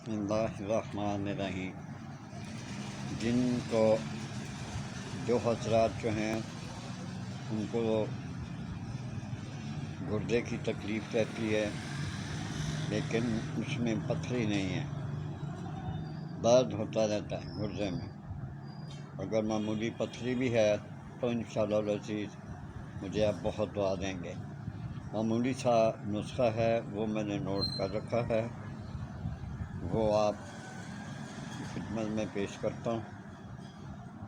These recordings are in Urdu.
بسم اللہ الرحمن الرحیم۔ جن کو جو حضرات جو ہیں ان کو گردے کی تکلیف رہتی ہے، لیکن اس میں پتھری نہیں ہے، درد ہوتا رہتا ہے گردے میں، اگر معمولی پتھری بھی ہے تو انشاءاللہ العزیز مجھے آپ بہت دعا دیں گے۔ معمولی سا نسخہ ہے، وہ میں نے نوٹ کر رکھا ہے، وہ آپ کی خدمت میں پیش کرتا ہوں۔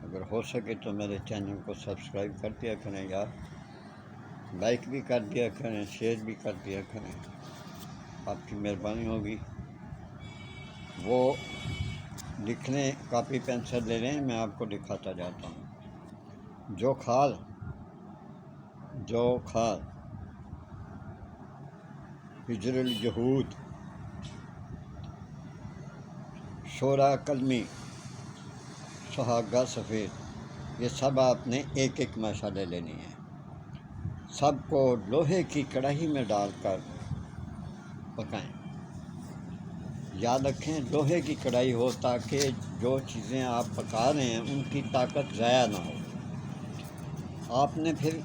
اگر ہو سکے تو میرے چینل کو سبسکرائب کر دیا کریں، یا لائک بھی کر دیا کریں، شیئر بھی کر دیا کریں، آپ کی مہربانی ہوگی۔ وہ لکھ لیں، کاپی پینسل لے لیں، میں آپ کو دکھاتا جاتا ہوں۔ جو کھال ہجر الجہود، شورا کلمی، سہاگا سفید، یہ سب آپ نے ایک ایک مشالے لینی ہے۔ سب کو لوہے کی کڑاہی میں ڈال کر پکائیں۔ یاد رکھیں لوہے کی کڑاہی ہو، تاکہ جو چیزیں آپ پکا رہے ہیں ان کی طاقت ضائع نہ ہو۔ آپ نے پھر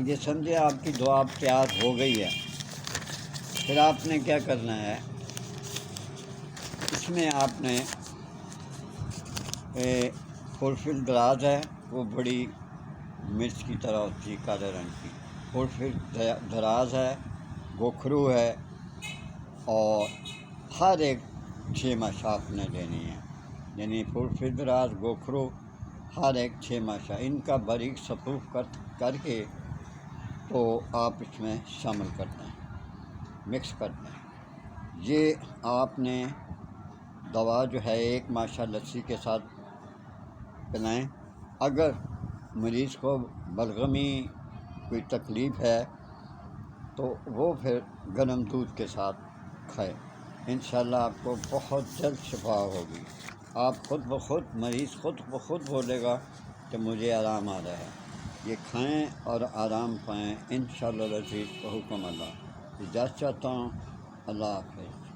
یہ سمجھے آپ کی دعا تیار ہو گئی ہے، پھر آپ نے کیا کرنا ہے، اس میں آپ نے فلفل دراز ہے، وہ بڑی مرچ کی طرح ہوتی ہے، کالے رنگ کی فلفل دراز ہے، گوکھرو ہے، اور ہر ایک 6 ماشا آپ نے لینی ہے، یعنی فلفل دراز، گوکھرو، ہر ایک 6 ماشا، ان کا باریک صفوف کر کے تو آپ اس میں شامل کر دیں، مکس کر دیں۔ یہ آپ نے دوا جو ہے 1 ماشا لسی کے ساتھ پلائیں۔ اگر مریض کو بلغمی کوئی تکلیف ہے تو وہ پھر گرم دودھ کے ساتھ کھائے، انشاءاللہ آپ کو بہت جلد شفا ہوگی۔ آپ مریض خود بخود بولے گا کہ مجھے آرام آ رہا ہے۔ یہ کھائیں اور آرام پائیں انشاءاللہ العزیز بحکم اللہ۔ اجازت چاہتا ہوں، اللہ حافظ۔